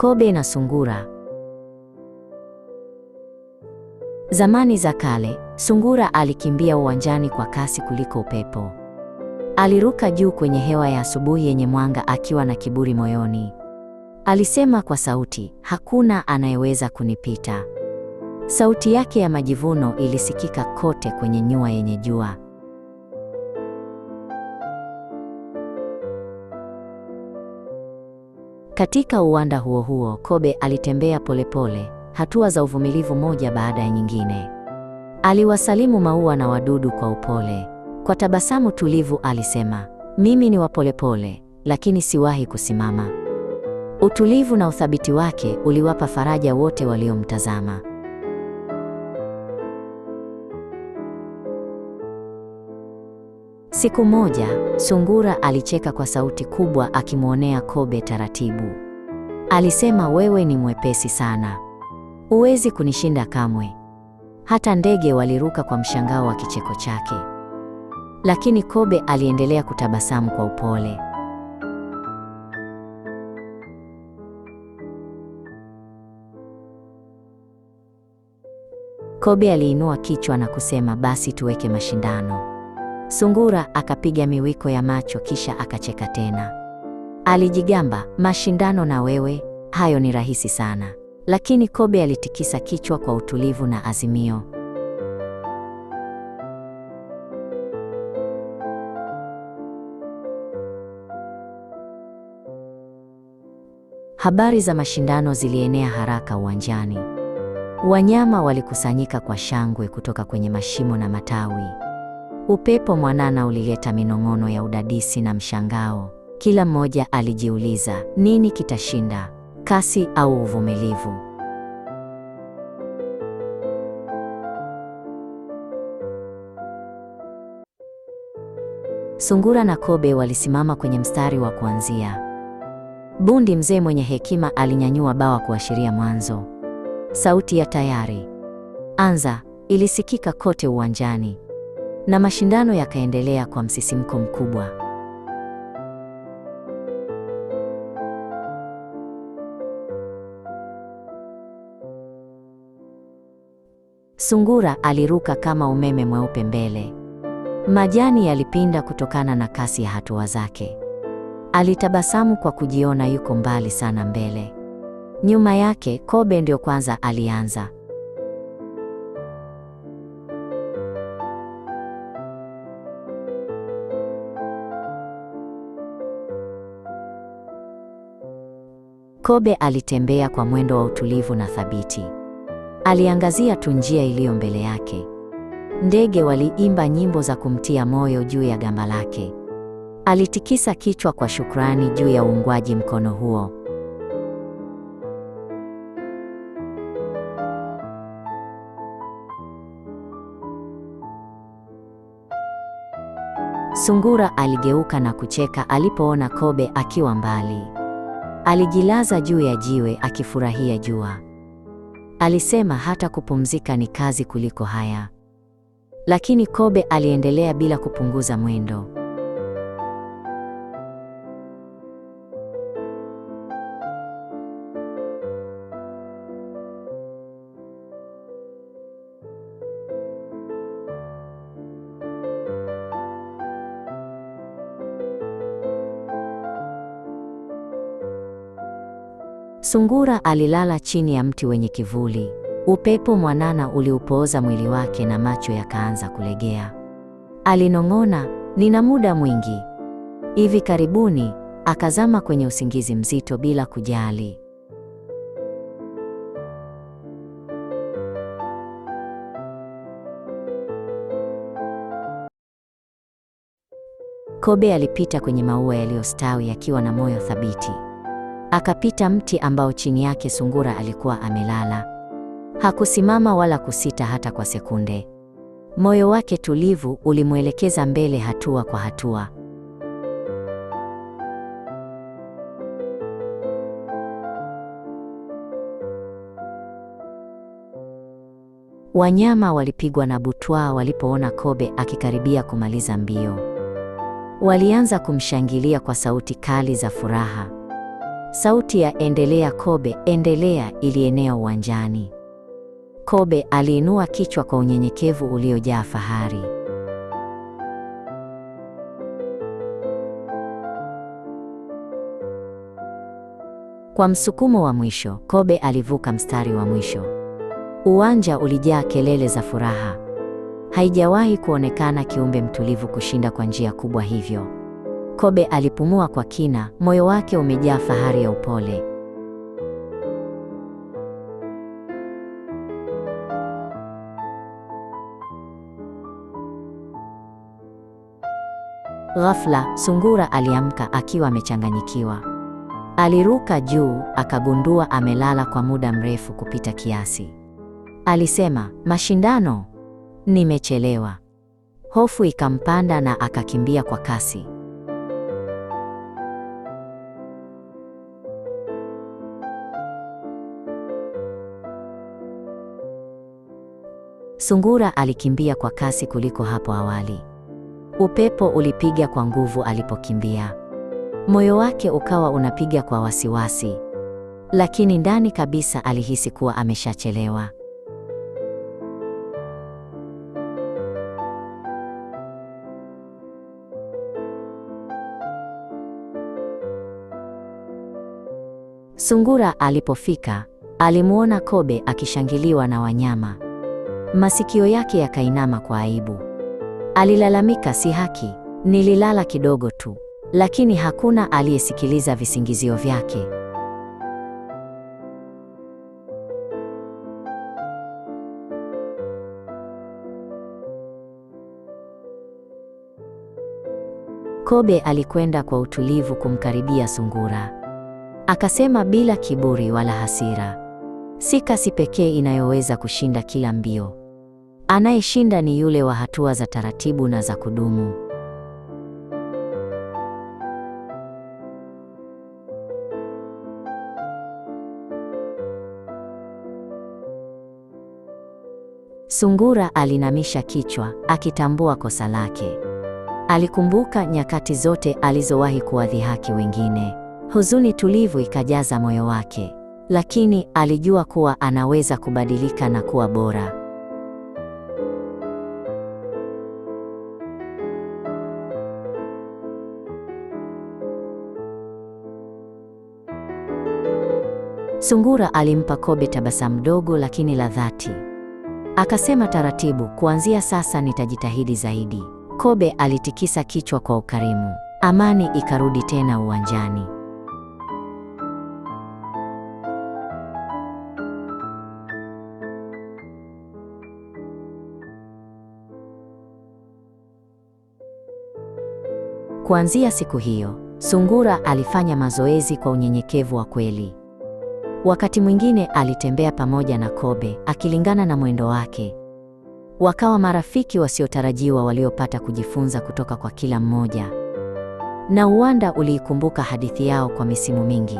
Kobe na sungura. Zamani za kale, sungura alikimbia uwanjani kwa kasi kuliko upepo. Aliruka juu kwenye hewa ya asubuhi yenye mwanga akiwa na kiburi moyoni. Alisema kwa sauti, hakuna anayeweza kunipita. Sauti yake ya majivuno ilisikika kote kwenye nyua yenye jua. Katika uwanda huo huo, Kobe alitembea polepole, hatua za uvumilivu moja baada ya nyingine. Aliwasalimu maua na wadudu kwa upole. Kwa tabasamu tulivu alisema, mimi ni wa polepole, lakini siwahi kusimama. Utulivu na uthabiti wake uliwapa faraja wote waliomtazama. Siku moja, sungura alicheka kwa sauti kubwa akimwonea Kobe taratibu. Alisema, wewe ni mwepesi sana. Huwezi kunishinda kamwe. Hata ndege waliruka kwa mshangao wa kicheko chake. Lakini Kobe aliendelea kutabasamu kwa upole. Kobe aliinua kichwa na kusema, basi tuweke mashindano. Sungura akapiga miwiko ya macho kisha akacheka tena. Alijigamba, mashindano na wewe? Hayo ni rahisi sana. Lakini Kobe alitikisa kichwa kwa utulivu na azimio. Habari za mashindano zilienea haraka uwanjani. Wanyama walikusanyika kwa shangwe kutoka kwenye mashimo na matawi. Upepo mwanana ulileta minong'ono ya udadisi na mshangao. Kila mmoja alijiuliza, nini kitashinda, kasi au uvumilivu? Sungura na Kobe walisimama kwenye mstari wa kuanzia. Bundi mzee mwenye hekima alinyanyua bawa kuashiria mwanzo. Sauti ya tayari, anza, ilisikika kote uwanjani. Na mashindano yakaendelea kwa msisimko mkubwa. Sungura aliruka kama umeme mweupe mbele. Majani yalipinda kutokana na kasi ya hatua zake. Alitabasamu kwa kujiona yuko mbali sana mbele. Nyuma yake, Kobe ndio kwanza alianza. Kobe alitembea kwa mwendo wa utulivu na thabiti. Aliangazia tu njia iliyo mbele yake. Ndege waliimba nyimbo za kumtia moyo juu ya gamba lake. Alitikisa kichwa kwa shukrani juu ya uungwaji mkono huo. Sungura aligeuka na kucheka alipoona Kobe akiwa mbali. Alijilaza juu ya jiwe akifurahia jua. Alisema hata kupumzika ni kazi kuliko haya. Lakini Kobe aliendelea bila kupunguza mwendo. Sungura alilala chini ya mti wenye kivuli. Upepo mwanana uliupooza mwili wake na macho yakaanza kulegea. Alinong'ona, nina muda mwingi. Hivi karibuni, akazama kwenye usingizi mzito bila kujali. Kobe alipita kwenye maua yaliyostawi akiwa na moyo thabiti. Akapita mti ambao chini yake sungura alikuwa amelala. Hakusimama wala kusita hata kwa sekunde. Moyo wake tulivu ulimwelekeza mbele hatua kwa hatua. Wanyama walipigwa na butwaa walipoona Kobe akikaribia kumaliza mbio. Walianza kumshangilia kwa sauti kali za furaha. Sauti ya endelea Kobe, endelea ilienea uwanjani. Kobe aliinua kichwa kwa unyenyekevu uliojaa fahari. Kwa msukumo wa mwisho, Kobe alivuka mstari wa mwisho. Uwanja ulijaa kelele za furaha. Haijawahi kuonekana kiumbe mtulivu kushinda kwa njia kubwa hivyo. Kobe alipumua kwa kina, moyo wake umejaa fahari ya upole. Ghafla, sungura aliamka akiwa amechanganyikiwa. Aliruka juu, akagundua amelala kwa muda mrefu kupita kiasi. Alisema, mashindano? Nimechelewa. Hofu ikampanda na akakimbia kwa kasi. Sungura alikimbia kwa kasi kuliko hapo awali. Upepo ulipiga kwa nguvu alipokimbia. Moyo wake ukawa unapiga kwa wasiwasi. Lakini ndani kabisa alihisi kuwa ameshachelewa. Sungura alipofika, alimuona Kobe akishangiliwa na wanyama. Masikio yake yakainama kwa aibu. Alilalamika, si haki, nililala kidogo tu. Lakini hakuna aliyesikiliza visingizio vyake. Kobe alikwenda kwa utulivu kumkaribia sungura. Akasema bila kiburi wala hasira, si kasi pekee inayoweza kushinda kila mbio. Anayeshinda ni yule wa hatua za taratibu na za kudumu. Sungura alinamisha kichwa, akitambua kosa lake. Alikumbuka nyakati zote alizowahi kuwadhihaki wengine. Huzuni tulivu ikajaza moyo wake, lakini alijua kuwa anaweza kubadilika na kuwa bora. Sungura alimpa Kobe tabasamu dogo lakini la dhati. Akasema taratibu, kuanzia sasa nitajitahidi zaidi. Kobe alitikisa kichwa kwa ukarimu. Amani ikarudi tena uwanjani. Kuanzia siku hiyo, Sungura alifanya mazoezi kwa unyenyekevu wa kweli. Wakati mwingine alitembea pamoja na Kobe, akilingana na mwendo wake. Wakawa marafiki wasiotarajiwa waliopata kujifunza kutoka kwa kila mmoja. Na uwanda uliikumbuka hadithi yao kwa misimu mingi.